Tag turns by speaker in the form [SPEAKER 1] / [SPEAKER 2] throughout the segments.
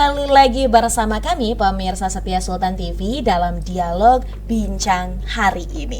[SPEAKER 1] Kembali lagi bersama kami pemirsa setia Sultan TV dalam dialog bincang hari ini.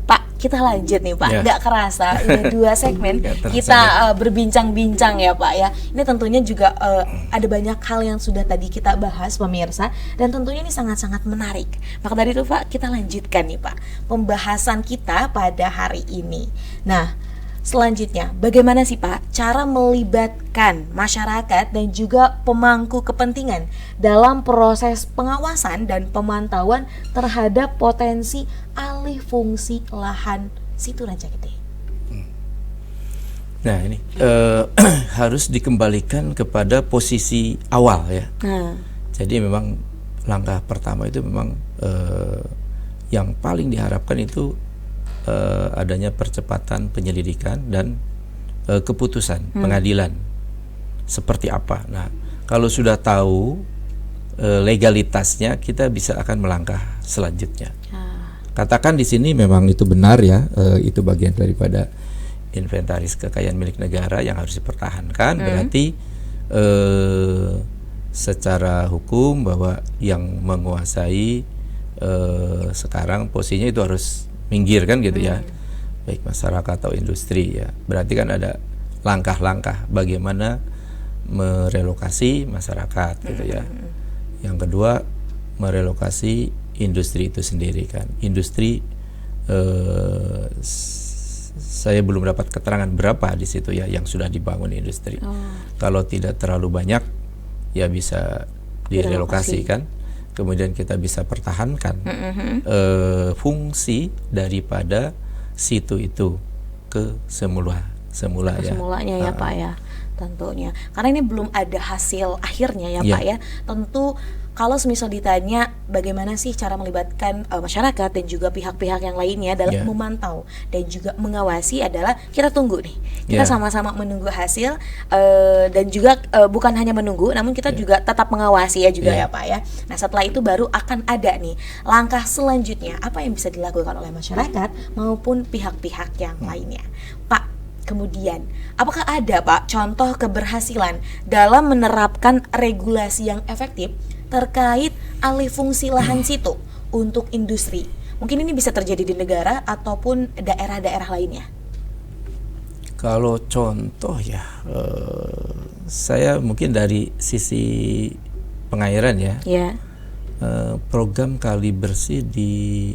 [SPEAKER 1] Pak, kita lanjut nih Pak, nggak kerasa udah 2 segmen kita berbincang-bincang ya Pak ya. Ini tentunya juga ada banyak hal yang sudah tadi kita bahas pemirsa, dan tentunya ini sangat-sangat menarik. Maka dari itu Pak, kita lanjutkan nih Pak pembahasan kita pada hari ini. Nah, selanjutnya, bagaimana sih Pak cara melibatkan masyarakat dan juga pemangku kepentingan dalam proses pengawasan dan pemantauan terhadap potensi alih fungsi lahan situ Rancaikek?
[SPEAKER 2] Nah ini harus dikembalikan kepada posisi awal ya. Jadi memang langkah pertama itu memang yang paling diharapkan itu adanya percepatan penyelidikan dan keputusan pengadilan seperti apa. Nah, kalau sudah tahu legalitasnya, kita bisa akan melangkah selanjutnya. Katakan di sini memang itu benar ya, itu bagian daripada inventaris kekayaan milik negara yang harus dipertahankan. Berarti secara hukum bahwa yang menguasai sekarang posisinya itu harus minggir kan gitu ya, baik masyarakat atau industri ya. Berarti kan ada langkah-langkah bagaimana merelokasi masyarakat gitu ya. Yang kedua, merelokasi industri itu sendiri kan. Industri saya belum dapat keterangan berapa di situ ya yang sudah dibangun industri. Kalau tidak terlalu banyak ya bisa direlokasi kan. Kemudian kita bisa pertahankan fungsi daripada situ itu ke semula ya.
[SPEAKER 1] Semulanya ya Pak ya, tentunya. Karena ini belum ada hasil akhirnya ya Pak ya. Tentu kalau semisal ditanya bagaimana sih cara melibatkan masyarakat dan juga pihak-pihak yang lainnya dalam memantau dan juga mengawasi, adalah kita tunggu nih. Kita sama-sama menunggu hasil dan juga bukan hanya menunggu, namun kita juga tetap mengawasi ya juga ya Pak ya. Nah, setelah itu baru akan ada nih langkah selanjutnya apa yang bisa dilakukan oleh masyarakat maupun pihak-pihak yang lainnya. Pak, kemudian apakah ada Pak contoh keberhasilan dalam menerapkan regulasi yang efektif terkait alih fungsi lahan situ untuk industri? Mungkin ini bisa terjadi di negara ataupun daerah-daerah lainnya.
[SPEAKER 2] Kalau contoh ya, saya mungkin dari sisi pengairan ya, program kali bersih di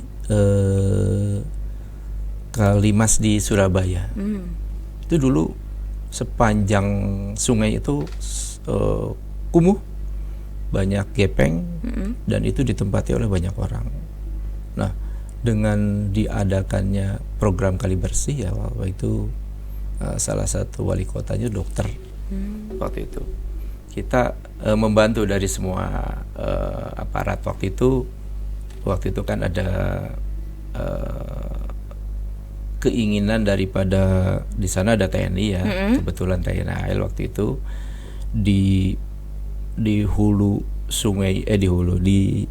[SPEAKER 2] Kalimas di Surabaya. Itu dulu sepanjang sungai itu kumuh, banyak gepeng, dan itu ditempati oleh banyak orang. Nah, dengan diadakannya program kali bersih ya, waktu itu salah satu wali kotanya dokter. Waktu itu kita membantu dari semua aparat. Waktu itu kan ada keinginan daripada di sana ada TNI ya, kebetulan TNI AL waktu itu di hulu sungai di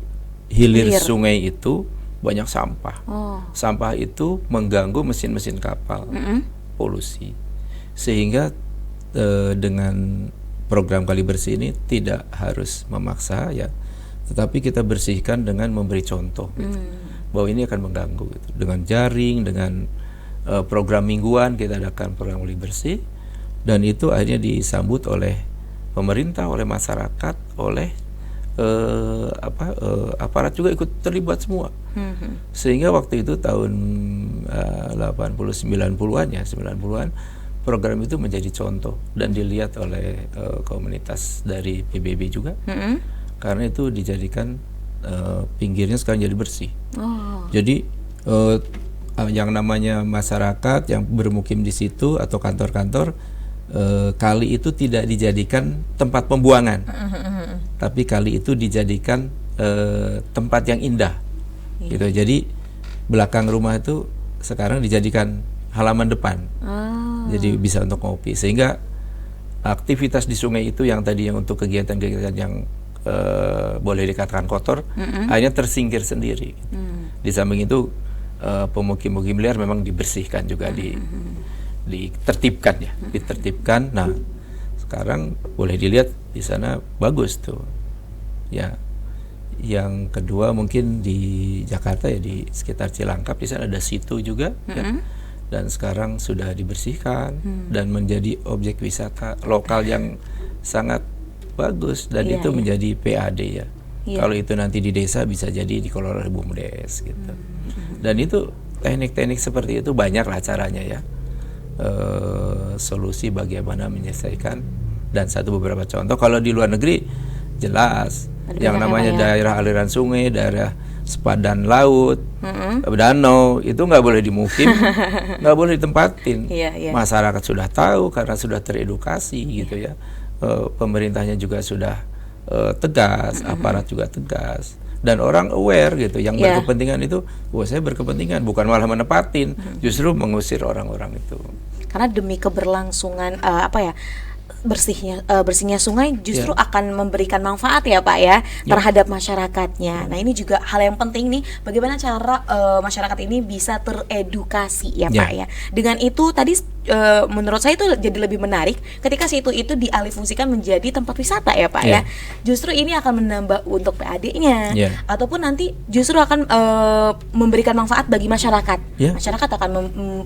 [SPEAKER 2] hilir sungai itu banyak sampah. Sampah itu mengganggu mesin-mesin kapal, polusi. Sehingga dengan program kali bersih ini tidak harus memaksa ya, tetapi kita bersihkan dengan memberi contoh gitu, bahwa ini akan mengganggu gitu. Dengan jaring, dengan program mingguan kita adakan program kali bersih, dan itu akhirnya disambut oleh pemerintah, oleh masyarakat, oleh aparat juga ikut terlibat semua. Sehingga waktu itu tahun 90-90-an ya, 90-an program itu menjadi contoh dan dilihat oleh komunitas dari PBB juga. Karena itu dijadikan pinggirnya sekarang jadi bersih. Jadi yang namanya masyarakat yang bermukim di situ atau kantor-kantor, kali itu tidak dijadikan tempat pembuangan, tapi kali itu dijadikan tempat yang indah, gitu. Jadi belakang rumah itu sekarang dijadikan halaman depan, jadi bisa untuk ngopi. Sehingga aktivitas di sungai itu yang tadi yang untuk kegiatan-kegiatan yang boleh dikatakan kotor, akhirnya tersingkir sendiri. Di samping itu pemukim-pemukim liar memang dibersihkan juga, ditertibkan ya, ditertibkan. Nah, sekarang boleh dilihat di sana bagus tuh Ya. Yang kedua mungkin di Jakarta ya, di sekitar Cilangkap di sana ada situ juga ya. Dan sekarang sudah dibersihkan dan menjadi objek wisata lokal yang sangat bagus, dan itu menjadi PAD ya. Kalau itu nanti di desa bisa jadi dikelola oleh BUMDes gitu. Dan itu teknik-teknik seperti itu banyak lah caranya ya. Solusi bagaimana menyelesaikan. Dan beberapa contoh kalau di luar negeri jelas yang namanya daerah aliran sungai, daerah sepadan laut, danau itu nggak boleh dimukim, nggak boleh ditempatin. Masyarakat sudah tahu karena sudah teredukasi gitu ya. Pemerintahnya juga sudah tegas, aparat juga tegas, dan orang aware gitu. Yang berkepentingan itu, saya berkepentingan bukan malah menepatin, justru mengusir orang-orang itu.
[SPEAKER 1] Karena demi keberlangsungan bersihnya sungai justru akan memberikan manfaat ya Pak ya terhadap masyarakatnya. Nah ini juga hal yang penting nih, bagaimana cara masyarakat ini bisa teredukasi ya Pak ya. Dengan itu tadi menurut saya itu jadi lebih menarik ketika situ itu dialihfungsikan menjadi tempat wisata ya Pak ya. Justru ini akan menambah untuk PAD-nya ataupun nanti justru akan memberikan manfaat bagi masyarakat. Masyarakat akan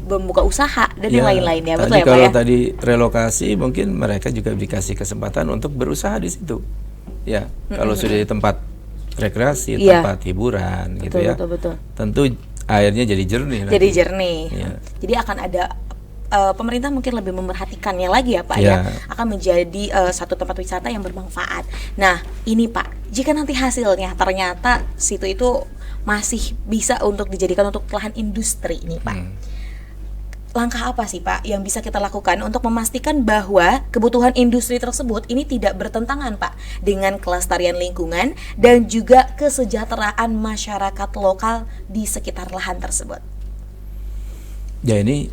[SPEAKER 1] membuka usaha dan yang lain-lainnya. Betul ya Pak ya.
[SPEAKER 2] Kalau tadi relokasi mungkin mereka juga dikasih kesempatan untuk berusaha di situ. Ya, kalau sudah di tempat rekreasi, tempat hiburan gitu ya.
[SPEAKER 1] Betul.
[SPEAKER 2] Tentu airnya jadi jernih.
[SPEAKER 1] Jadi jernih. Jadi akan ada pemerintah mungkin lebih memerhatikannya lagi ya Pak ya, akan menjadi satu tempat wisata yang bermanfaat. Nah, ini Pak, jika nanti hasilnya ternyata situ itu masih bisa untuk dijadikan untuk lahan industri ini Pak. Langkah apa sih Pak yang bisa kita lakukan untuk memastikan bahwa kebutuhan industri tersebut ini tidak bertentangan Pak dengan kelestarian lingkungan dan juga kesejahteraan masyarakat lokal di sekitar lahan tersebut?
[SPEAKER 2] Ya ini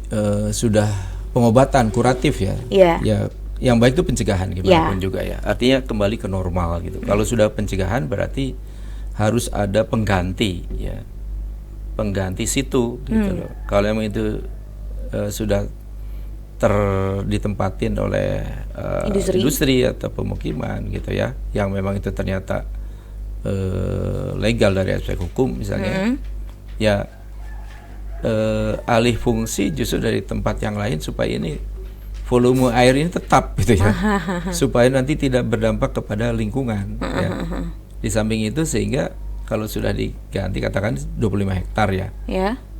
[SPEAKER 2] sudah pengobatan kuratif ya. Ya yang baik itu pencegahan gimana pun juga ya. Artinya kembali ke normal gitu. Kalau sudah pencegahan berarti harus ada pengganti ya. Pengganti situ gitu loh. Kalau emang itu sudah ditempatin oleh industri atau pemukiman gitu ya, yang memang itu ternyata legal dari aspek hukum misalnya, ya alih fungsi justru dari tempat yang lain supaya ini volume air ini tetap gitu ya, supaya nanti tidak berdampak kepada lingkungan. Ya. Di samping itu sehingga kalau sudah diganti katakan 25 hektar ya.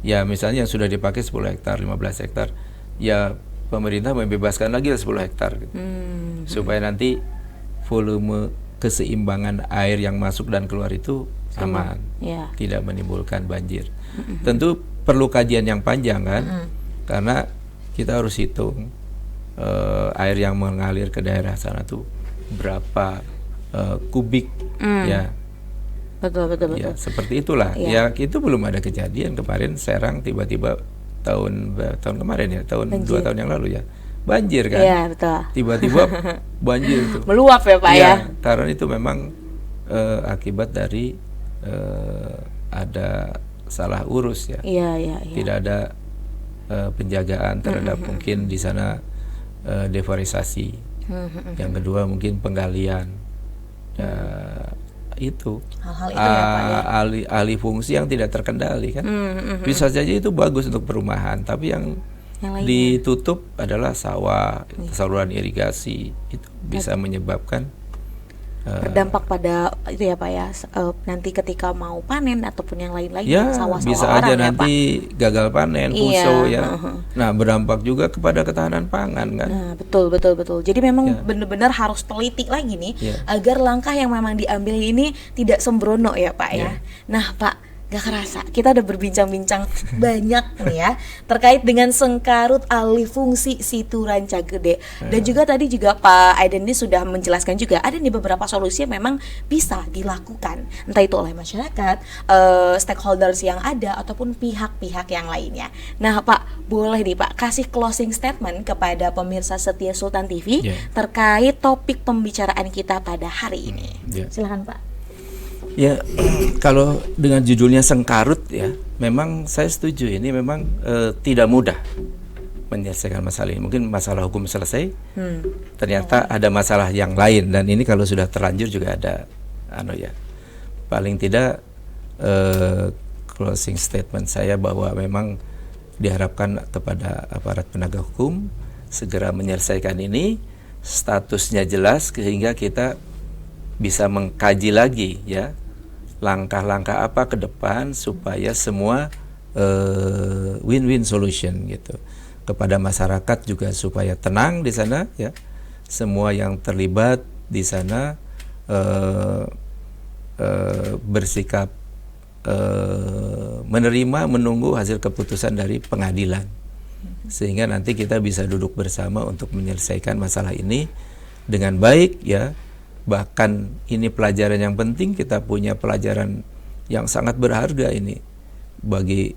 [SPEAKER 2] Ya misalnya yang sudah dipakai 10 hektar, 15 hektar, ya pemerintah membebaskan lagi 10 hektar gitu. Supaya nanti volume keseimbangan air yang masuk dan keluar itu aman, tidak menimbulkan banjir. Tentu perlu kajian yang panjang kan, karena kita harus hitung air yang mengalir ke daerah sana tuh berapa kubik ya.
[SPEAKER 1] Betul.
[SPEAKER 2] Ya, seperti itulah. Ya, itu belum ada kejadian kemarin Serang tiba-tiba tahun kemarin ya,
[SPEAKER 1] banjir.
[SPEAKER 2] 2 tahun yang lalu ya. Banjir kan?
[SPEAKER 1] Iya, betul.
[SPEAKER 2] Tiba-tiba banjir itu.
[SPEAKER 1] Meluap ya, Pak ya.
[SPEAKER 2] Karena itu memang akibat dari ada salah urus ya.
[SPEAKER 1] Iya.
[SPEAKER 2] Tidak ada penjagaan terhadap mungkin di sana deforestasi. Yang kedua mungkin penggalian. Itu
[SPEAKER 1] hal-hal itu ya Pak ya.
[SPEAKER 2] alih fungsi yang tidak terkendali kan. Bisa saja itu bagus untuk perumahan, tapi yang ditutup adalah sawah, saluran irigasi, itu bisa menyebabkan
[SPEAKER 1] berdampak pada itu ya Pak ya, nanti ketika mau panen ataupun yang lain-lain sawah-sawah
[SPEAKER 2] bisa
[SPEAKER 1] orang
[SPEAKER 2] aja
[SPEAKER 1] ya,
[SPEAKER 2] nanti
[SPEAKER 1] Pak.
[SPEAKER 2] gagal panen, puso ya. Nah berdampak juga kepada ketahanan pangan kan.
[SPEAKER 1] Nah betul. Jadi memang benar-benar harus teliti lagi nih agar langkah yang memang diambil ini tidak sembrono ya Pak ya. Nah Pak, gak kerasa kita udah berbincang-bincang banyak nih ya terkait dengan sengkarut alih fungsi situ Rancagede. Dan juga tadi juga Pak Aidendi sudah menjelaskan juga ada nih beberapa solusi yang memang bisa dilakukan, entah itu oleh masyarakat, stakeholders yang ada ataupun pihak-pihak yang lainnya. Nah Pak, boleh nih Pak kasih closing statement kepada pemirsa setia Sultan TV terkait topik pembicaraan kita pada hari ini. Silakan Pak.
[SPEAKER 2] Ya, kalau dengan judulnya sengkarut ya, memang saya setuju ini memang tidak mudah menyelesaikan masalah ini. Mungkin masalah hukum selesai, ternyata ada masalah yang lain, dan ini kalau sudah terlanjur juga paling tidak closing statement saya bahwa memang diharapkan kepada aparat penegak hukum segera menyelesaikan ini, statusnya jelas sehingga kita bisa mengkaji lagi ya langkah-langkah apa ke depan supaya semua win-win solution gitu. Kepada masyarakat juga supaya tenang di sana ya. Semua yang terlibat di sana bersikap menerima, menunggu hasil keputusan dari pengadilan, sehingga nanti kita bisa duduk bersama untuk menyelesaikan masalah ini dengan baik ya. Bahkan ini pelajaran yang penting, kita punya pelajaran yang sangat berharga ini bagi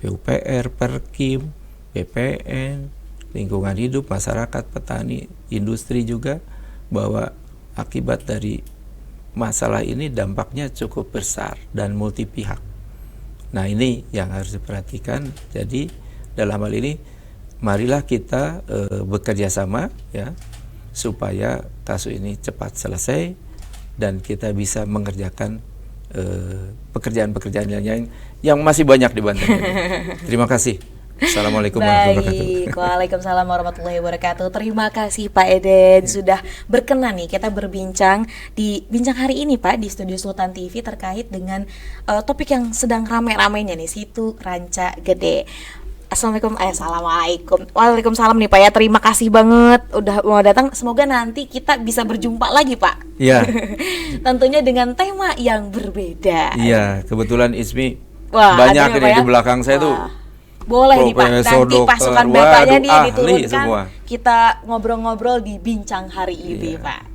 [SPEAKER 2] PUPR, Perkim, BPN, lingkungan hidup, masyarakat, petani, industri juga, bahwa akibat dari masalah ini dampaknya cukup besar dan multi pihak. Nah, ini yang harus diperhatikan. Jadi dalam hal ini marilah kita bekerja sama ya supaya kasus ini cepat selesai dan kita bisa mengerjakan pekerjaan-pekerjaan yang masih banyak di Banten. Terima kasih. Assalamualaikum warahmatullahi wabarakatuh.
[SPEAKER 1] Waalaikumsalam warahmatullahi wabarakatuh. Terima kasih Pak Eden sudah berkenan nih kita berbincang di bincang hari ini Pak di Studio Sultan TV terkait dengan topik yang sedang ramai-ramainya nih, Situ Ranca Gede. Assalamualaikum. Waalaikumsalam nih Pak ya. Terima kasih banget udah mau datang. Semoga nanti kita bisa berjumpa lagi Pak.
[SPEAKER 2] Iya.
[SPEAKER 1] Tentunya dengan tema yang berbeda.
[SPEAKER 2] Iya, kebetulan Ismi banyak ini di belakang saya tuh.
[SPEAKER 1] Boleh nih Pak, nanti pasukan bapaknya nih diturunkan
[SPEAKER 2] semua.
[SPEAKER 1] Kita ngobrol-ngobrol di bincang hari ini Pak.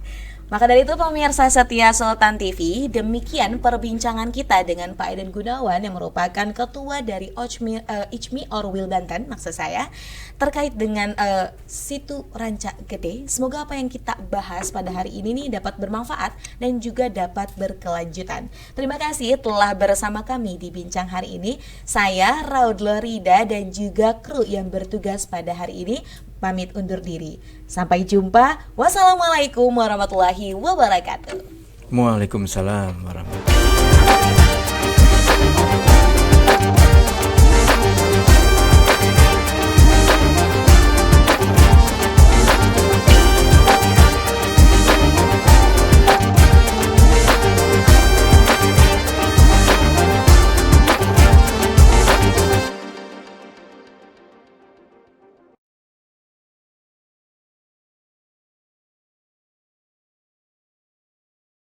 [SPEAKER 1] Maka dari itu pemirsa setia Sultan TV, demikian perbincangan kita dengan Pak Eden Gunawan yang merupakan ketua dari ICMI Orwil Banten, maksud saya, terkait dengan Situ Ranca Gede. Semoga apa yang kita bahas pada hari ini nih dapat bermanfaat dan juga dapat berkelanjutan. Terima kasih telah bersama kami di bincang hari ini. Saya Raudlo Rida dan juga kru yang bertugas pada hari ini pamit undur diri. Sampai jumpa. Wassalamualaikum warahmatullahi wabarakatuh.
[SPEAKER 2] Waalaikumsalam warahmatullahi wabarakatuh.